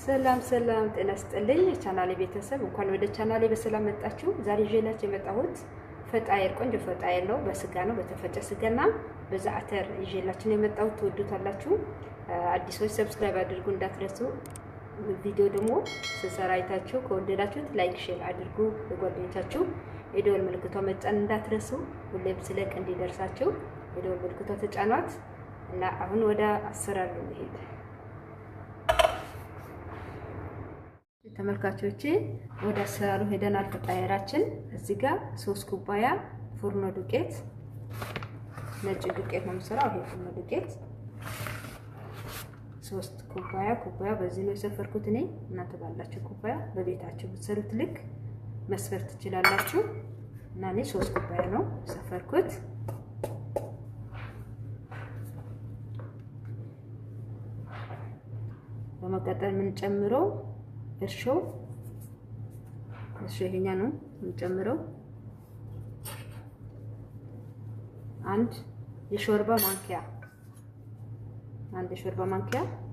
ሰላም ጤና ይስጥልኝ ቻናሌ ቤተሰብ እንኳን ወደ ቻናሌ በሰላም መጣችሁ። ዛሬ ይዤላችሁ የመጣሁት ፈጣየር ቆንጆ ፈጣየር ነው። በስጋ ነው፣ በተፈጨ ስጋና በዛዕተር ይዤላችሁ የመጣሁት። ትወዱታላችሁ። አዲሶች ሰብስክራይብ አድርጉ እንዳትረሱ። ቪዲዮ ደግሞ ስሰራ አይታችሁ ከወደዳችሁት ላይክ ሼር አድርጉ። ለጓደኞቻችሁ የደወል ምልክቷ መጫን እንዳትረሱ። ሁሌም ስለቅ እንዲደርሳችሁ የደወል ምልክቷ ተጫኗት እና አሁን ወደ አሰራሩ እንሄድ። ተመልካቾቼ ወደ አሰራሩ ሄደናል። ፈጣየራችን እዚህ ጋር 3 ኩባያ ፉርኖ ዱቄት፣ ነጭ ዱቄት ነው የምሰራው። ይሄ ፉርኖ ዱቄት 3 ኩባያ በዚህ ነው የሰፈርኩት እኔ። እናንተ ባላችሁ ኩባያ በቤታችሁ ብትሰሩት ልክ መስፈር ትችላላችሁ። እና እኔ 3 ኩባያ ነው የሰፈርኩት። በመቀጠል ምን ጨምረው እርሾ ይሄኛ ነው የምጨምረው። 1 የሾርባ ማንኪያ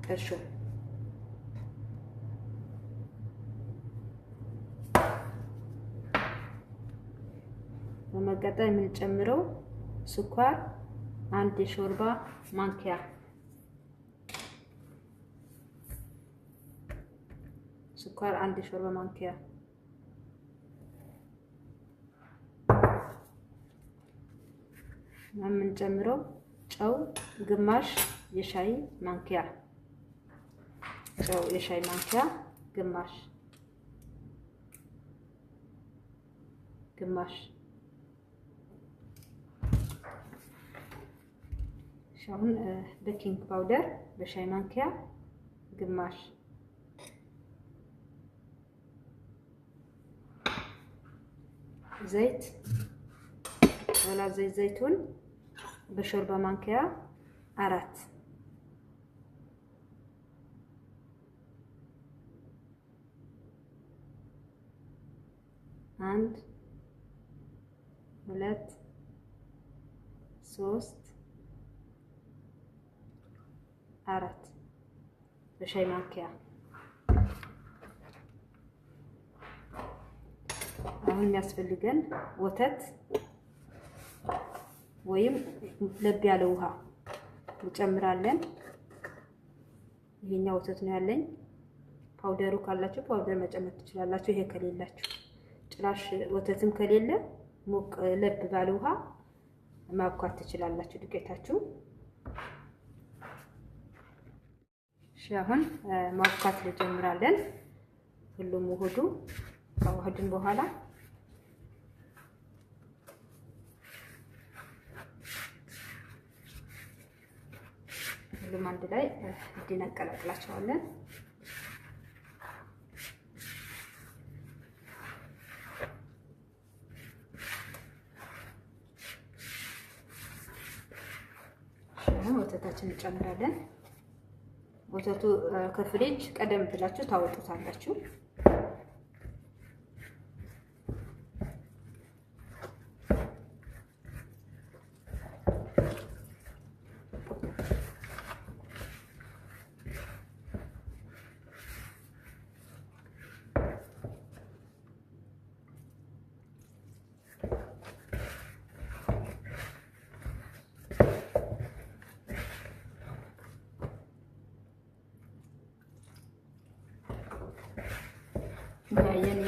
እርሾ። በመቀጠል የምንጨምረው ስኳር 1 የሾርባ ማንኪያ ስኳር 1 የሾርባ ማንኪያ። የምንጨምረው ጨው ግማሽ የሻይ ማንኪያ ግማሽ። አሁን ቤኪንግ ፓውደር በሻይ ማንኪያ ግማሽ። ዘይት ዘይቱን በሾርባ ማንኪያ 4። አንድ 2 3 4 በሻይ ማንኪያ። አሁን የሚያስፈልገን ወተት ወይም ለብ ያለ ውሃ እንጨምራለን። ይሄኛው ወተት ነው ያለኝ። ፓውደሩ ካላችሁ ፓውደር መጨመር ትችላላችሁ። ይሄ ከሌላችሁ ጭራሽ ወተትም ከሌለ ሞቅ ለብ ባለ ውሃ ማብኳት ትችላላችሁ ዱቄታችሁ። እሺ አሁን ማብኳት እንጀምራለን። ሁሉም ውህዱ ካዋህድን በኋላ ሁሉም አንድ ላይ እንዲነቀላቅላቸዋለን። ወተታችን እንጨምራለን። ወተቱ ከፍሪጅ ቀደም ብላችሁ ታወጡታላችሁ።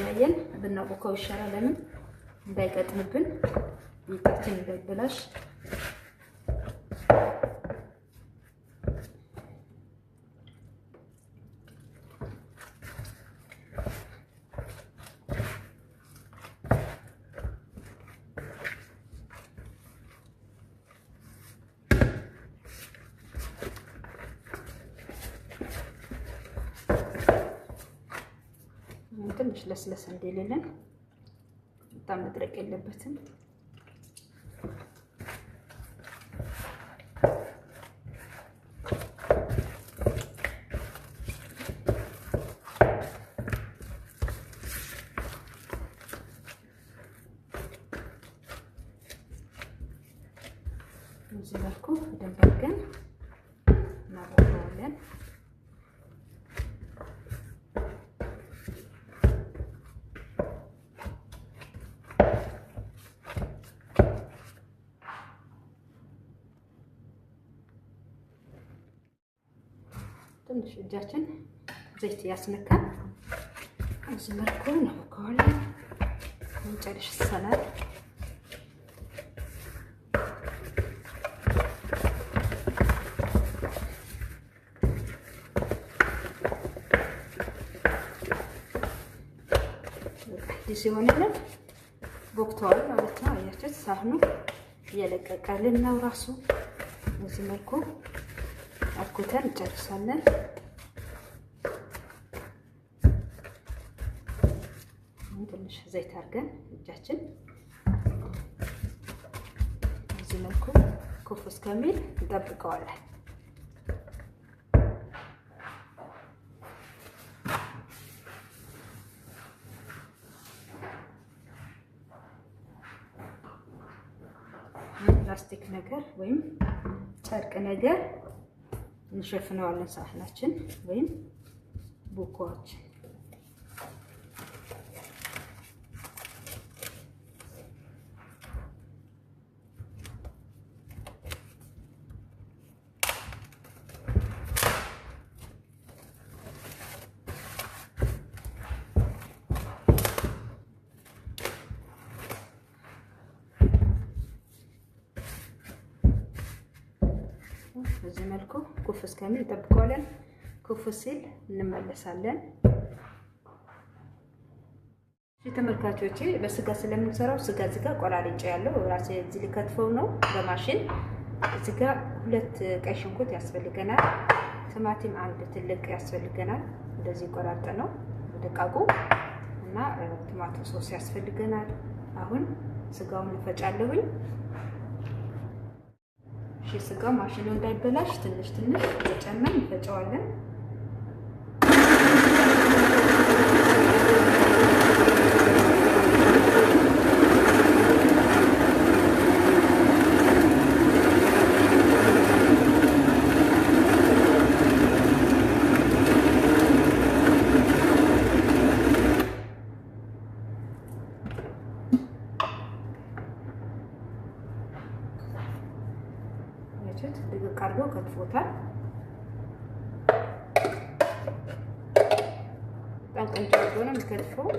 ያየን ብናቆከው ይሻላል። ለምን እንዳይቀጥምብን ይጣችን እንዳይበላሽ። ትንሽ ለስለስ እንዲልልን በጣም መድረቅ የለበትም። እዚህ መልኩ በደንብ አድርገን እናቦካዋለን። ትንሽ እጃችን ዘይት ያስነካል። እዚህ መልኩ ነው ከሆነ እንጨርሽ ሰላድ ሲሆንልን ቦክቷል ማለት ነው። አያችሁት? ሳህኑ እየለቀቀልን ነው ራሱ። በዚህ መልኩ አድርገን እንጨርሳለን። ትንሽ ዘይት አድርገን እጃችን በዚህ መልኩ ኩፍ እስከሚል እንጠብቀዋለን። ፕላስቲክ ነገር ወይም ጨርቅ ነገር እንሸፍነዋለን ሳህናችን ወይም ቡኮችን። በዚህ መልኩ ኩፍ እስከሚል እንጠብቀዋለን። ኩፍ ሲል እንመለሳለን። ተመልካቾቼ በስጋ ስለምንሰራው ስጋ እዚህ ጋር ቆራርጬ ያለው ራሴ እዚህ ልከትፈው ነው በማሽን። እዚህ ጋር 2 ቀይ ሽንኩርት ያስፈልገናል። ቲማቲም 1 ትልቅ ያስፈልገናል። እንደዚህ ቆራርጠ ነው ደቃቁ እና ቶማቶ ሶስ ያስፈልገናል። አሁን ስጋውን እንፈጫለሁኝ። ስጋው ማሽኑ እንዳይበላሽ ትንሽ እየጨመርን እንፈጨዋለን። ድቅቅ አድርጎ ከትፎታል። በጣም ቆንጆ አድርጎ ነው የሚከትፈው።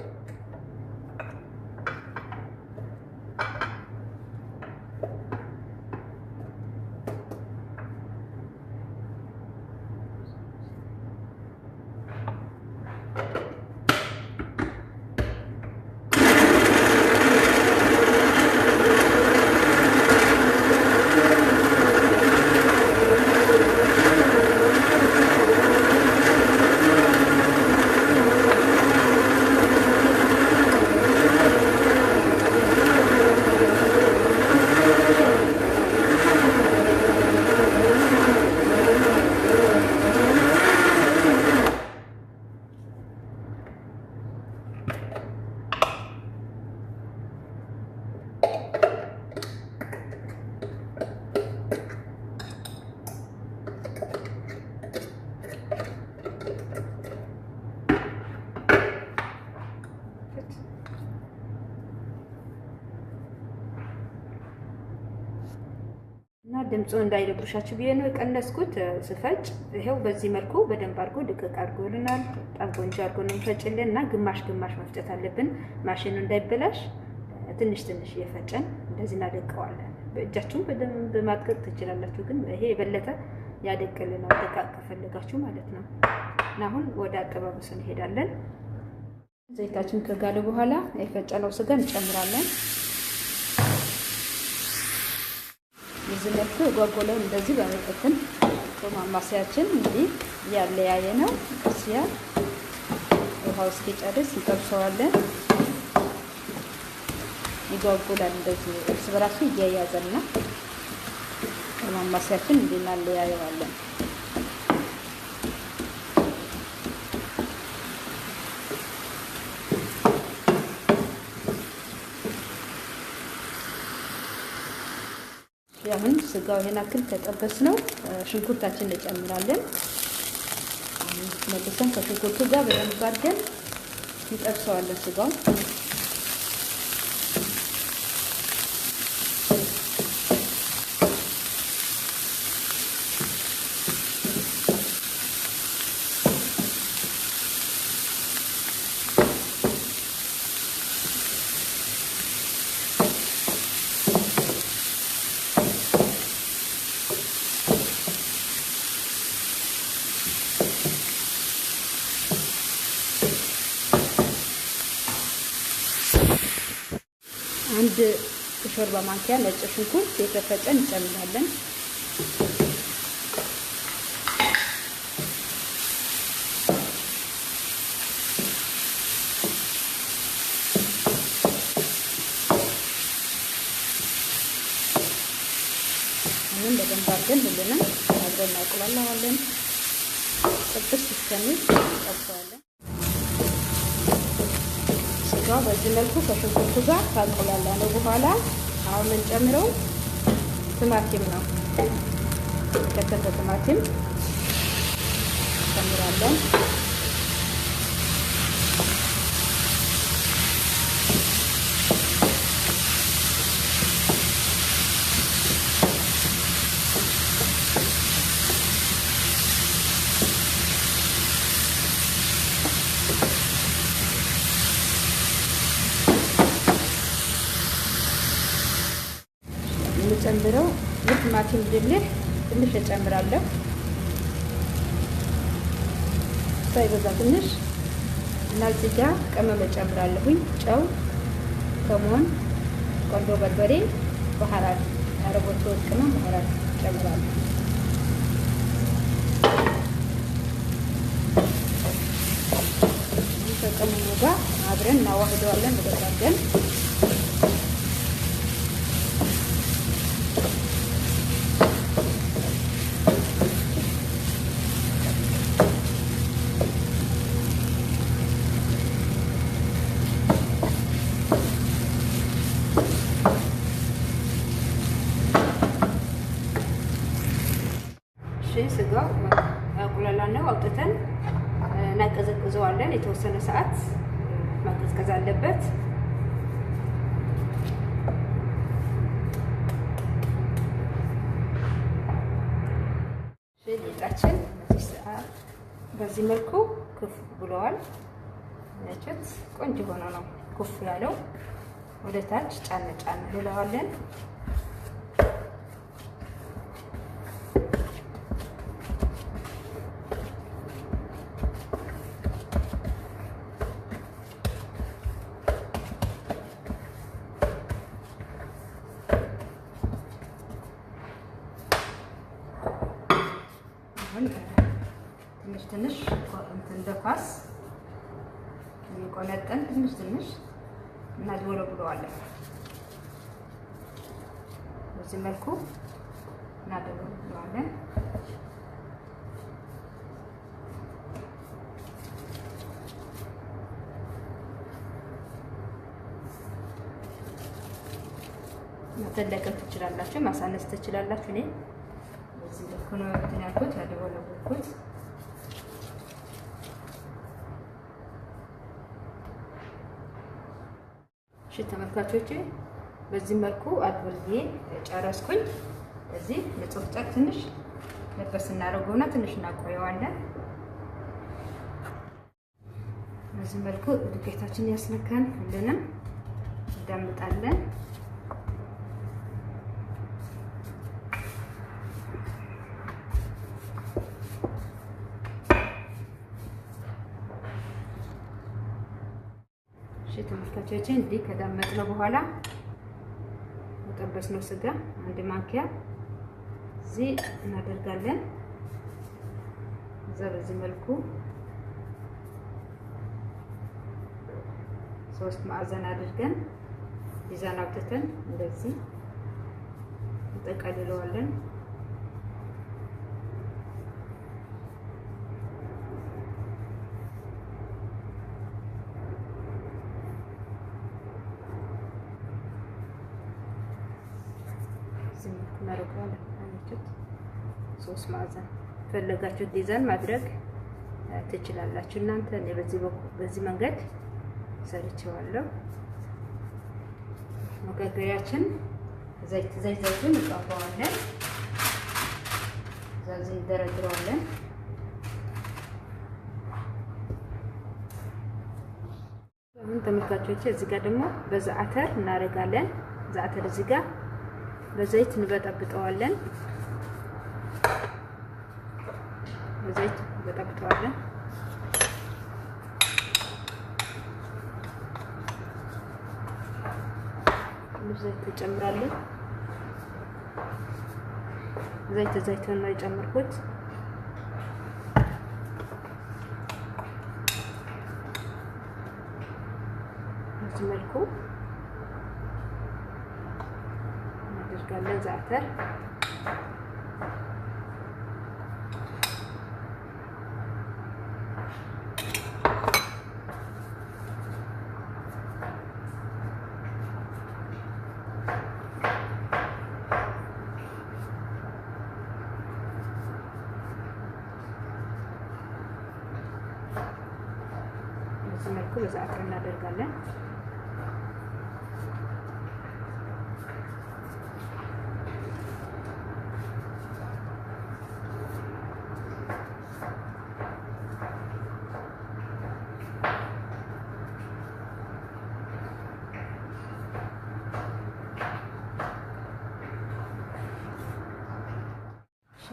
እና ድምፁ እንዳይደብርሻችሁ ብዬ ነው የቀነስኩት። ስፈጭ ይሄው በዚህ መልኩ በደንብ አድርጎ ድቅቅ አድርጎልናል። በጣም ቆንጆ አድርጎ ነው የሚፈጭልን እና ግማሽ መፍጨት አለብን ማሽኑ እንዳይበላሽ። ትንሽ እየፈጨን እንደዚህ እናደቀዋለን። በእጃችሁም በደንብ ማድቀቅ ትችላላችሁ፣ ግን ይሄ የበለጠ ያደቅልናል ደቃቅ ከፈለጋችሁ ማለት ነው። እና አሁን ወደ አጠባበሱ እንሄዳለን። ዘይታችን ከጋለ በኋላ የፈጨነው ስጋ እንጨምራለን። በዚህ መልኩ ጓጎለውን እንደዚህ በመጠቀም በማማሰያችን እንግዲህ ያለያየ ነው። እስያ ውሃው እስኪጨርስ እንጠብሰዋለን። ይጓጎላል እንደዚህ እርስ በራሱ እያያዘና በማማሰያችን እንድናለያየዋለን። አሁን ስጋው ይሄን አክል ተጠበስ ነው። ሽንኩርታችን እንጨምራለን። መልሰን ከሽንኩርቱ ጋር በደንብ አድርገን እንጠብሰዋለን ስጋው። አንድ ሾርባ ማንኪያ ነጭ ሽንኩርት የተፈጨ እንጨምራለን። አሁን በደንብ አድርገን ሁሉንም አብረን እናቁላለዋለን። ጥብስ እስከሚል እንጠብሰዋለን። ስጋው በዚህ መልኩ ከሽንኩርቱ ጋር ካቆላላነው በኋላ አሁን የምንጨምረው ቲማቲም ነው። የተከተፈ ቲማቲም እንጨምራለን። ጨምረው የቲማቲም ድልህ ትንሽ እጨምራለሁ። ሳይበዛ ትንሽ እና እዚህ ጋር ቅመም እጨምራለሁኝ። ጨው፣ ከሞን፣ ቆንጆ በርበሬ፣ ባህራት፣ አረቦት ወጥ ቅመም ባህራት እጨምራለሁ። ከቅመሙ ጋር አብረን እናዋህደዋለን በደንብ። ስጋው አቁላላነው አውጥተን እናቀዘቅዘዋለን። የተወሰነ ሰዓት ማቀዝቀዝ አለበት። ሊጣችን በዚህ መልኩ ኩፍ ብለዋል። ነጭት ቆንጆ ሆኖ ነው ኩፍ ያለው። ወደ ታች ጫን ጫን እንለዋለን። ትንሽ እንደ ኳስ ቆነጠን ትንሽ እናድወለውለዋለን። በዚህ መልኩ እናድወለውለዋለን። መተለቅም ትችላላችሁ፣ ማሳነስ ትችላላችሁ። እኔ በዚህ መልኩ ነው ያልኩት ያደወለውኩት። ተመልካቾቼ በዚህ መልኩ አድርጌ ጨረስኩኝ። እዚህ ንጹህ ጨርቅ ትንሽ ለበስ እናደርገውና ትንሽ እናቆየዋለን። በዚህ መልኩ ዱቄታችን ያስነካን ሁሉንም እንዳምጣለን። ተመልካቾቼ እንዲህ ከዳመጥነው በኋላ የጠበስነው ስጋ አንድ ማንኪያ እዚህ እናደርጋለን። እዛ በዚህ መልኩ 3 ማዕዘን አድርገን ይዘን አውጥተን እንደዚህ እንጠቀልለዋለን። እናደርገዋለን። አንቺት 3 ማዕዘን ፈለጋችሁ ዲዛይን ማድረግ ትችላላችሁ እናንተ። እኔ በዚህ መንገድ ሰርቼዋለሁ። መጋገሪያችን ዘይቱን እንቀባዋለን። ዘይት እንደረድረዋለን። አሁን ተመልካቾቼ እዚህ ጋር ደግሞ በዛዓተር እናደርጋለን። ዛዓተር እዚህ ጋር በዘይት እንበጠብጠዋለን። በዘይት እንበጠብጠዋለን። ትንሽ ዘይት እጨምራለሁ። ዘይቱን ነው የጨመርኩት። በዚህ መልኩ እናደርጋለን። ዛዕተር በዚህ መልኩ በዛዕተር እናደርጋለን።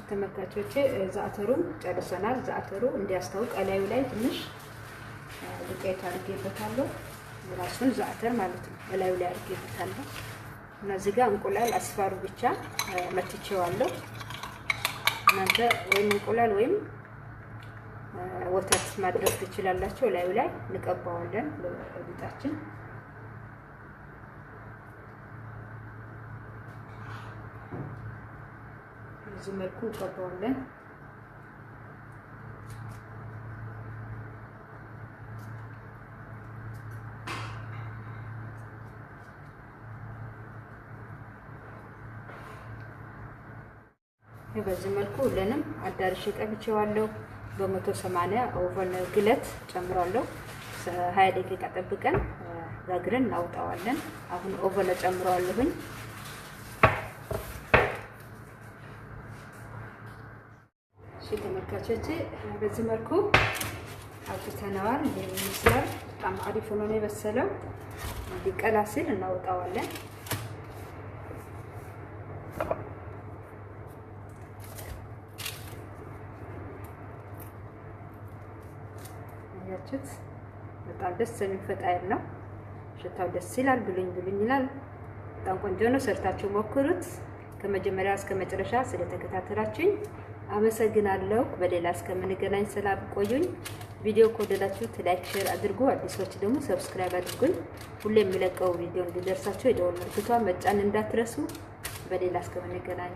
ተመልካቾቼ ዛዕተሩን ጨርሰናል። ዛዕተሩ እንዲያስታውቅ እላዩ ላይ ትንሽ ዱቄት አድርጌበታለሁ። ራሱን ዛዕተር ማለት ነው እላዩ ላይ አድርጌበታለሁ እና እዚህ ጋር እንቁላል አስፋሩ ብቻ መትቼዋለሁ። እናንተ ወይም እንቁላል ወይም ወተት ማድረግ ትችላላችሁ። እላዩ ላይ እንቀባዋለን ለሊጣችን። በዚህ መልኩ እንቀባዋለን። በዚህ መልኩ ሁሉንም አዳርሼ ቀብቼዋለሁ። በ180 ኦቨን ግለት ጨምራለሁ። 20 ደቂቃ ጠብቀን ጋግረን እናውጣዋለን። አሁን ኦቨን ጨምራለሁኝ። እሺ ተመልካቾቼ በዚህ መልኩ አውጥተናል። ይመስላል በጣም አሪፍ ሆኖ ነው የበሰለው። እንዲቀላ ሲል እናውጣዋለን። ያችሁት በጣም ደስ የሚል ፈጣይር ነው። ሽታው ደስ ይላል። ብሉኝ ይላል። በጣም ቆንጆ ነው። ሰርታችሁ ሞክሩት። ከመጀመሪያ እስከ መጨረሻ ስለተከታተላችሁኝ አመሰግናለሁ። በሌላ እስከምንገናኝ ሰላም ቆዩኝ። ቪዲዮ ከወደዳችሁት ላይክ፣ ሼር አድርጉ። አዲሶች ደግሞ ሰብስክራይብ አድርጉኝ። ሁሌ የሚለቀው ቪዲዮ እንዲደርሳችሁ የደወል ምልክቷን መጫን እንዳትረሱ። በሌላ እስከምንገናኝ